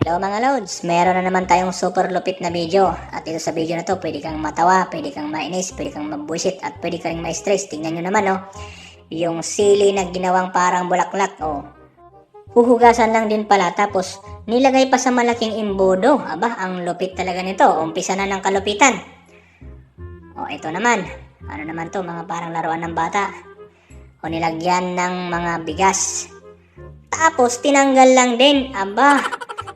Hello mga loads, meron na naman tayong super lupit na video. At ito sa video na to, pwede kang matawa, pwede kang mainis, pwede kang mabuisit, at pwede kang ma-stress. Tingnan nyo naman yung sili na ginawang parang bulaklak huhugasan lang din pala, tapos nilagay pa sa malaking imbudo. Aba, ang lupit talaga nito, umpisa na ng kalupitan. Ito naman, ano naman to, mga parang laruan ng bata. Nilagyan ng mga bigas. Tapos tinanggal lang din. Aba,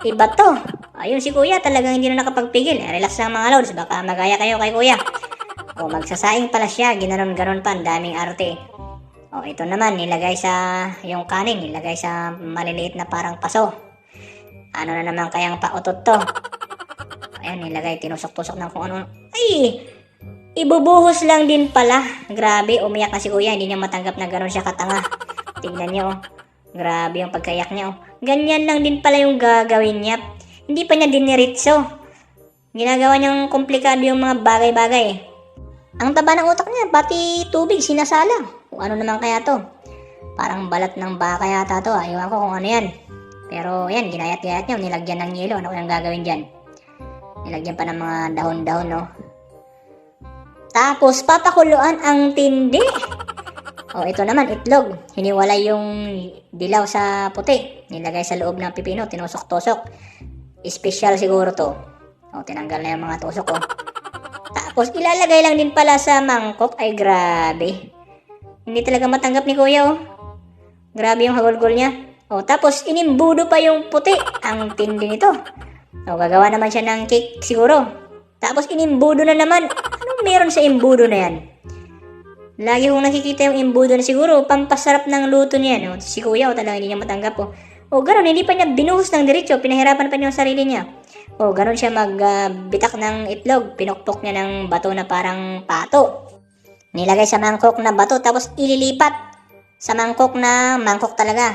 iba to. Ayun si kuya, talagang hindi na nakapagpigil. Relax lang mga loads, baka magaya kayo kay kuya. Magsasaing pala siya, ginanon-ganon pa, ang daming arte. Ito naman, nilagay sa yung kanin, nilagay sa maliliit na parang paso. Ano na naman kayang pautot to? Ayan, nilagay, tinusok-tusok ng kung ano. Ay, ibubuhos lang din pala. Grabe, umiyak na si kuya, hindi niya matanggap na gano'n siya katanga. Tignan niyo, grabe yung pagkayak niya. Ganyan lang din pala yung gagawin niya. Hindi pa niya diniritso. Ginagawa niyang komplikado yung mga bagay-bagay. Ang taba ng utak niya, pati tubig, sinasala. Kung ano naman kaya to. Parang balat ng baka yata to. Ewan ko kung ano yan. Pero yan, ginayat-gayat niya. Nilagyan ng yelo. Ano kayang gagawin dyan? Nilagyan pa ng mga dahon-dahon, no? Tapos, papakuluan ang tindi. Ito naman, itlog. Hiniwalay yung dilaw sa puti. Nilagay sa loob ng pipino. Tinusok-tusok. Espesyal siguro to. Tinanggal na yung mga tusok, Tapos, ilalagay lang din pala sa mangkok. Ay, grabe. Hindi talaga matanggap ni kuya, Grabe yung hagulgol niya. Tapos, inimbudo pa yung puti. Ang tindi nito. Gagawa naman siya ng cake siguro. Tapos, inimbudo na naman. Anong meron sa imbudo na yan? Lagi kong nakikita yung imbudo na siguro pampasarap ng luto niya. Si kuya, talaga hindi niya matanggap, gano'n, hindi pa niya binuhos ng diretso. Pinahirapan pa niya yung sarili niya. Gano'n siya magbitak ng itlog. Pinukpok niya ng bato na parang pato. Nilagay sa mangkok na bato, tapos ililipat sa mangkok na mangkok talaga.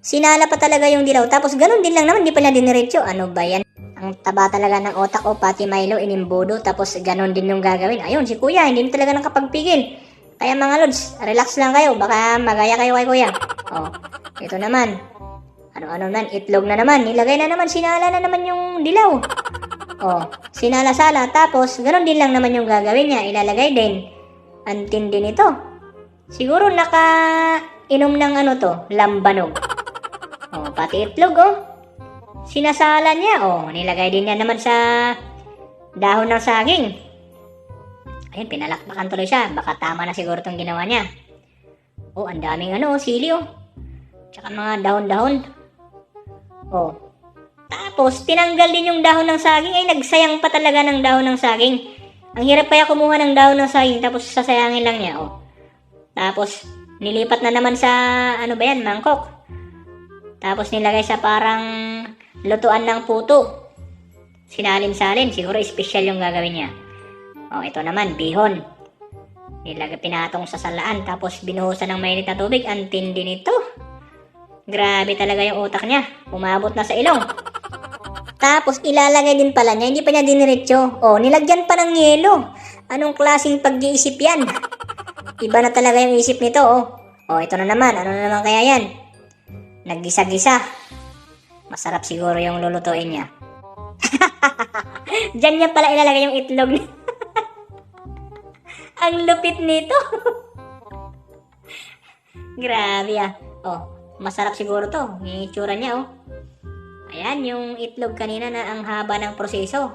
Sinala pa talaga yung dilaw. Tapos gano'n din lang naman, hindi pa niya diniretso. Ano ba yan? Ang taba talaga ng otak, pati Milo inimbudo. Tapos gano'n din yung gagawin. Ayun, si kuya, hindi talaga nakapagpigil. Kaya mga lods, relax lang kayo. Baka magaya kayo kay kuya. Ito naman. Ano naman, itlog na naman. Nilagay na naman, sinala na naman yung dilaw. Sinala-sala. Tapos, gano'n din lang naman yung gagawin niya. Ilalagay din. Ang tindi nito. Siguro nakainom ng lambanog. Pati itlog, sinasala niya, nilagay din niya naman sa dahon ng saging. Ayun, pinalakpakan tuloy siya. Baka tama na siguro itong ginawa niya. Ang daming sili, Tsaka mga dahon-dahon. Tapos, tinanggal din yung dahon ng saging. Ay, nagsayang pa talaga ng dahon ng saging. Ang hirap kaya kumuha ng dahon ng saging, tapos sasayangin lang niya, Tapos, nilipat na naman sa, mangkok. Tapos, nilagay sa parang lutuan ng puto. Sinalin-salin, siguro espesyal yung gagawin niya. Ito naman, bihon. Nilagay, pinatong sa salaan, tapos binuhusan ng mainit na tubig. Ang tindi nito. Grabe talaga yung utak niya. Umabot na sa ilong. Tapos, ilalagay din pala niya. Hindi pa niya diniretso. Nilagyan pa ng yelo. Anong klaseng pag-iisip yan? Iba na talaga yung isip nito, ito na naman. Ano na naman kaya yan? Naggisa-gisa. Masarap siguro yung lulutuin niya. Diyan niya pala ilalagay yung itlog niya. Ang lupit nito. Grabe, masarap siguro to. Yung itsura niya, Ayan, yung itlog kanina na ang haba ng proseso.